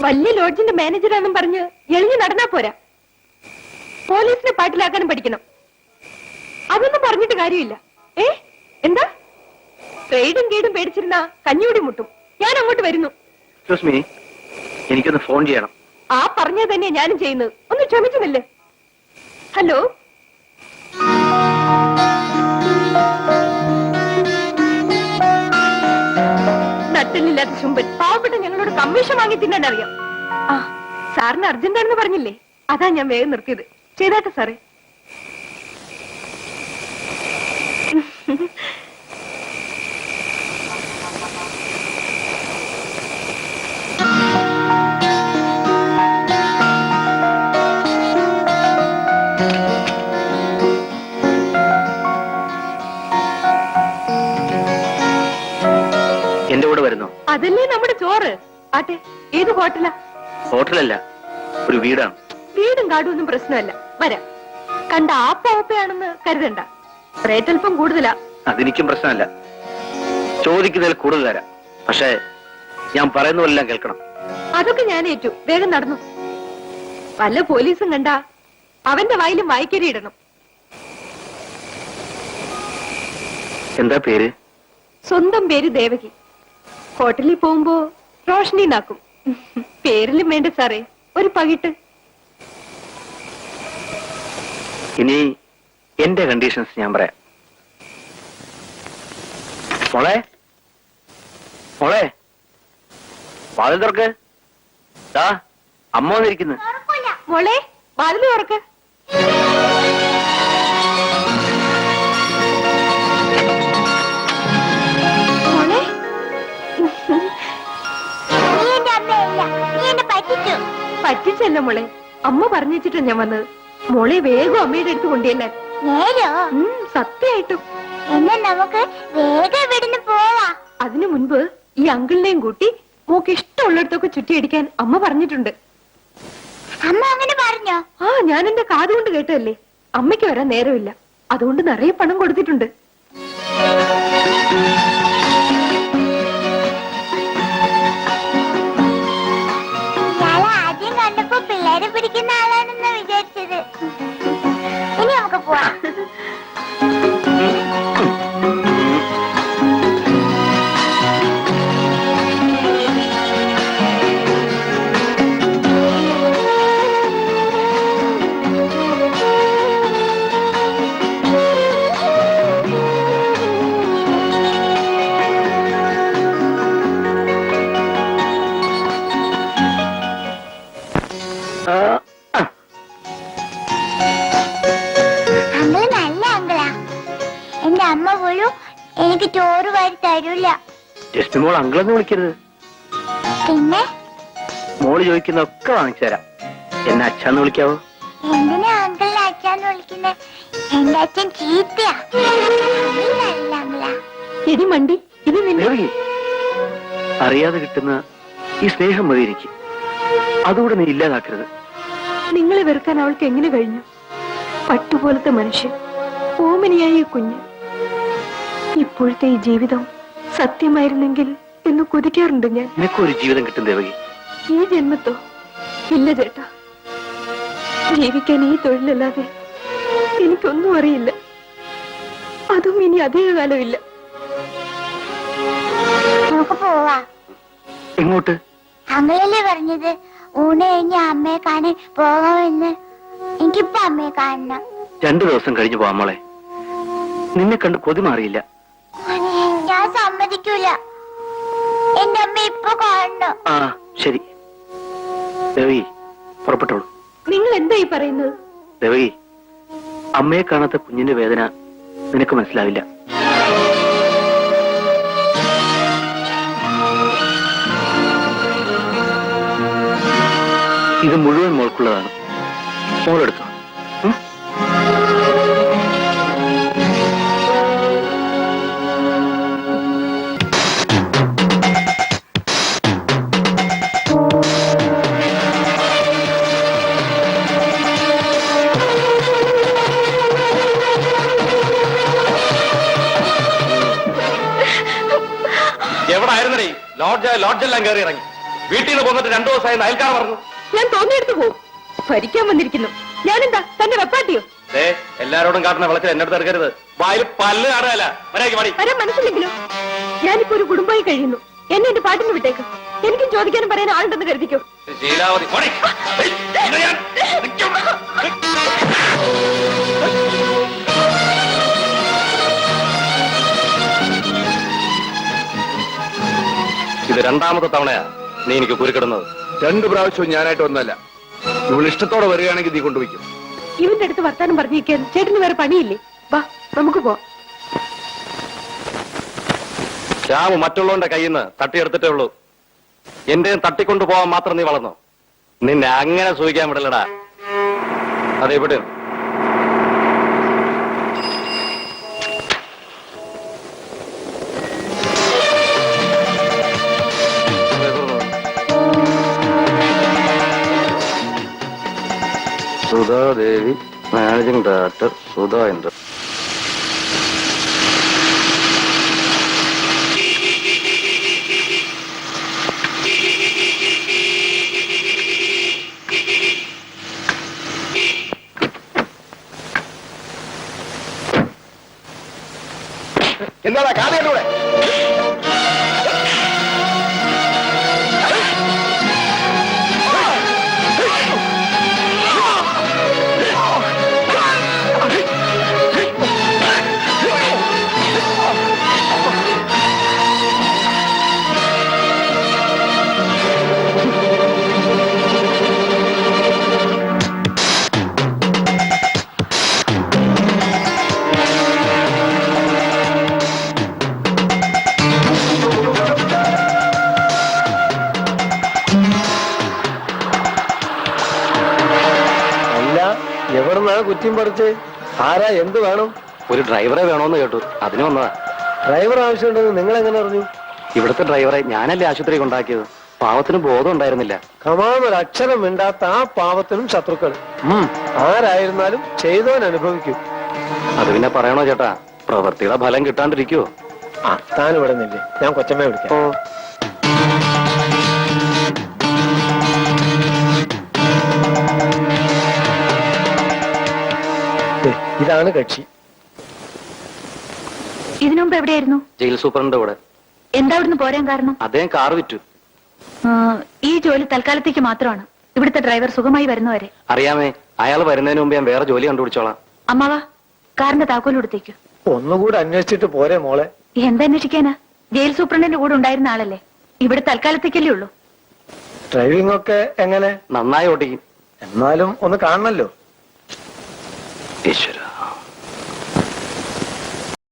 വലിയ ലോഡ്ജിന്റെ മാനേജറാണെന്നും പറഞ്ഞ് എളിഞ്ഞു നടന്നാ പോരാ. പോലീസിനെ പാട്ടിലാക്കാനും പഠിക്കണം. അതൊന്നും പറഞ്ഞിട്ട് കാര്യമില്ല. എന്താ ട്രേഡും കേടും പേടിച്ചിരുന്ന കഞ്ഞൂടി മുട്ടും. ഞാൻ അങ്ങോട്ട് വരുന്നു. എനിക്കൊന്ന് ഫോൺ ചെയ്യണം. ആ പറഞ്ഞത് തന്നെ ഞാനും ചെയ്യുന്നത്. ഒന്ന് ക്ഷമിച്ചുന്നില്ലേ? ഹലോ, നട്ടലില്ലാത്ത ചുമ്പൻ പാവപ്പെട്ട ഞങ്ങളോട് കമ്മീഷൻ വാങ്ങി തിന്നാൻ അറിയാം. ആ സാറിന് അർജന്റാണെന്ന് പറഞ്ഞില്ലേ, അതാ ഞാൻ വേഗം നിർത്തിയത്. ചെയ്താട്ടെ സാറേ. എന്റെ കൂടെ വരുന്നോ? അതല്ലേ നമ്മുടെ ചോറ്. ആട്ടെ, ഏത് ഹോട്ടലാ? ഹോട്ടലല്ല, ഒരു വീടാണ്. വീടും കാടും ഒന്നും പ്രശ്നമല്ല, വരാം. കണ്ട ആപ്പയാണെന്ന് കരുതണ്ട. റേറ്റ് അല്പം കൂടുതലാ. അതെനിക്കും പ്രശ്നമല്ല, ചോദിക്കുന്നതിൽ കൂടുതൽ തരാം. പക്ഷേ ഞാൻ പറയുന്നതെല്ലാം കേൾക്കണം. അതൊക്കെ ഞാൻ ഏറ്റു. വേഗം നടന്നു. വല്ല പോലീസും കണ്ട അവന്റെ വായിലും വായിക്കരി ഇടണം. എന്താ പേര്? സ്വന്തം പേര് ദേവകി. ഹോട്ടലിൽ പോകുമ്പോ റോഷനി നാക്കും. പേരിലും വേണ്ട സാറേ ഒരു പകിട്ട്. ഇനി എന്റെ കണ്ടീഷൻസ് ഞാൻ പറയാം. മോളെ, മോളെ, വാതിൽ തുറക്ക്. അമ്മ വന്നിരിക്കുന്നു. മോളെ, വാതിൽ തുറക്ക്. മോളെ, പറ്റിച്ചല്ല മോളെ, അമ്മ പറഞ്ഞിട്ടാ ഞാൻ വന്നത്. മോളെ വേഗം അമ്മയുടെ അടുത്ത് കൊണ്ടുവല്ലാൻ. സത്യമായിട്ടും എന്നാ നമുക്ക് വേഗം ഇവിടുന്ന് പോവാ. അതിനു മുൻപ് ഈ അങ്കിളിനെയും കൂട്ടി മോക്ക് ഇഷ്ടമുള്ളിടത്തൊക്കെ ചുറ്റിയടിക്കാൻ അമ്മ പറഞ്ഞിട്ടുണ്ട്. അമ്മ അങ്ങനെ പറഞ്ഞോ? ആ, ഞാൻ എന്റെ കാതുകൊണ്ട് കേട്ടതല്ലേ. അമ്മയ്ക്ക് വരാൻ നേരമില്ല, അതുകൊണ്ട് നിറയെ പണം കൊടുത്തിട്ടുണ്ട്. ആദ്യം കണ്ടപ്പോ പിള്ളേരെ പിടിക്കുന്ന ആളാണെന്ന് വിചാരിച്ചത്. ഇനി നമുക്ക് പോവാം. അങ്കിള് നല്ല അങ്കിളാ. എന്റെ അമ്മ പോലും എനിക്ക് ചോറ് വാരി തരൂല. ജസ്റ്റ് മോൾ അങ്കിളെന്ന് വിളിക്കരുത്. പിന്നെ മോള് ചോദിക്കുന്നൊക്കെ വാങ്ങിച്ചു തരാം. എന്നെ അച്ഛന്ന് വിളിക്കാവോ? എന്തിനാ അങ്കിളിനെ അച്ഛന്ന് വിളിക്കുന്നത്? എന്റെ അച്ഛൻ ചീത്തയാ. നല്ല അങ്കിളാ. എടി മണ്ടി, ഇത് നിന്നെ അറിയാതെ കിട്ടുന്ന ഈ സ്നേഹം മതി എനിക്ക്. അതുകൂടെ നീ ഇല്ലാതാക്കരുത്. നിങ്ങളെ വെറുക്കാൻ അവൾക്ക് എങ്ങനെ കഴിഞ്ഞു? പട്ടുപോലത്തെ മനുഷ്യൻ, ഓമനിയായ കുഞ്ഞ്. ഇപ്പോഴത്തെ ഈ ജീവിതം സത്യമായിരുന്നെങ്കിൽ എന്ന് കൊതിക്കാറുണ്ട് ഞാൻ. നിനക്കൊരു ജീവിതം കിട്ടും ദേവകി. ഈ ജന്മത്തോ? ഇല്ല ചേട്ടാ, ജീവിക്കാൻ ഈ തൊഴിലല്ലാതെ എനിക്കൊന്നും അറിയില്ല. അതും ഇനി അധിക കാലമില്ല. നമുക്ക് പോവാ. എങ്ങോട്ട്? അങ്കിളല്ലേ പറഞ്ഞത് ഊണ് കഴിഞ്ഞ് അമ്മയെ കാണാൻ പോകാമെന്ന്. എനിക്കിപ്പോ അമ്മയെ കാണണം. 2 ദിവസം കഴിഞ്ഞു പോവാം മോളെ. നിന്നെ കണ്ട് കൊതി മാറിയില്ല. ഞാൻ സമ്മതിക്കൂല. എന്റെ അമ്മ ഇപ്പൊ കാണണം. ആ ശരി ദേവകി, പുറപ്പെട്ടോളൂ. നിങ്ങൾ എന്താ ഈ പറയുന്നത്? ദേവകി, അമ്മയെ കാണാത്ത കുഞ്ഞിന്റെ വേദന നിനക്ക് മനസ്സിലാവില്ല. ഇത് മുഴുവൻ മോൾക്കുള്ളതാണ്. മോളെടുത്തോ. എവിടായിരുന്നേ? ലോഡ്ജെല്ലാം കയറി ഇറങ്ങി. വീട്ടിൽ നിന്ന് പോന്നിട്ട് 2 ദിവസമായി അയൽക്കാർ പറഞ്ഞു. ഞാൻ തോന്നിയെടുത്ത് പോവും. ഭരിക്കാൻ വന്നിരിക്കുന്നു. ഞാനെന്താ തന്റെ വെപ്പാട്ടിയോ? എല്ലാരോടും കാട്ടുന്ന വിളച്ചിൽ എന്നെ അടുത്ത് എടുക്കരുത്. വായിൽ പല്ല് കാണുകയല്ല. വരാൻ മനസ്സില്ലെങ്കിലോ? ഞാനിപ്പോ ഒരു കുടുംബമായി കഴിയുന്നു. എന്നെ എന്റെ പാട്ടിന് വിട്ടേക്ക്. എനിക്കും ചോദിക്കാനും പറയാൻ ആളുണ്ടെന്ന് കരുതിക്കോ. ശീലാവതി ഇത് 2ാമത്തെ തവണയാ നീ എനിക്ക് കുരുക്കിടുന്നത്. 2 പ്രാവശ്യവും ഞാനായിട്ട് ഒന്നല്ല. ഇവൾ ഇഷ്ടത്തോടെ വരികയാണെങ്കിൽ നീ കൊണ്ടുപോയിക്കും. ഇവന്റെ അടുത്ത് വർത്താനം പറഞ്ഞിരിക്കാൻ ചേട്ടന് വേറെ പണിയില്ലേ? വാ നമുക്ക് പോവാം. ശ്യാമ് മറ്റുള്ളവന്റെ കയ്യിൽ നിന്ന് തട്ടിയെടുത്തിട്ടേ ഉള്ളൂ. എന്റെയും തട്ടിക്കൊണ്ടു പോവാൻ മാത്രം നീ വളർന്നു. നിന്നെ അങ്ങനെ സൂഹിക്കാൻ വിടലടാ. അതെവിടെ സുധാദേവി, മാനേജിംഗ് ഡയറക്ടർ, സുധാ ഇന്ദ്ര. എന്താടാ കാതയുടെ എവിടുന്നാ കുറ്റിയും പറിച്ച്? ആരാ, എന്ത് വേണം? ഒരു ഡ്രൈവറെ വേണോന്ന് കേട്ടു, അതിന് വന്നതാ. ഡ്രൈവർ ആവശ്യമുണ്ടെന്ന് നിങ്ങൾ എങ്ങനെ അറിഞ്ഞു? ഇവിടുത്തെ ഡ്രൈവറെ ഞാനല്ലേ ആശുപത്രി കൊണ്ടാക്കിയത്. പാവത്തിന് ബോധം ഉണ്ടായിരുന്നില്ല. കമാന്നൊരു അക്ഷരം മിണ്ടാത്ത ആ പാവത്തിനും ശത്രുക്കൾ. ആരായിരുന്നാലും ചെയ്തവൻ അനുഭവിക്കും. അത് പിന്നെ പറയണോ ചേട്ടാ? പ്രവൃത്തിയുടെ ഫലം കിട്ടാണ്ടിരിക്കുവോ? ആ, താൻ ഇവിടെ നില്ലേ, ഞാൻ കൊച്ചമ്മയെ വിളിക്കാം. ഇതാണ് കക്ഷി. ഇതിനു മുമ്പ് എവിടെയായിരുന്നു? ജയിൽ സൂപ്രണ്ടിന്റെ കൂടെ. എന്താ ഇവിടുന്ന് പോരാൻ കാരണം? അദ്ദേഹം കാർ വിറ്റു. ഈ ജോലി തൽക്കാലത്തേക്ക് മാത്രമാണ്. ഇവിടുത്തെ ഡ്രൈവർ സുഖമായി വരുന്നവരെ. അറിയാമേ, അയാൾ വരുന്നതിന് മുമ്പ് ഞാൻ വേറെ ജോലി കണ്ടുപിടിച്ചോളാം. അമ്മാവാ, കാറിന്റെ താക്കോൽ കൊടുത്തേക്കു. ഒന്നുകൂടെ അന്വേഷിച്ചിട്ട് പോരെ മോളെ. എന്തന്വേഷിക്കാനാ? ജയിൽ സൂപ്രണ്ടിന്റെ കൂടെ ഉണ്ടായിരുന്ന ആളല്ലേ. ഇവിടെ തൽക്കാലത്തേക്കല്ലേ ഉള്ളൂ. ഡ്രൈവിംഗ് ഒക്കെ എങ്ങനെ? നന്നായി ഓടിക്കും. എന്നാലും ഒന്ന് കാണണല്ലോ. ഈശ്വര.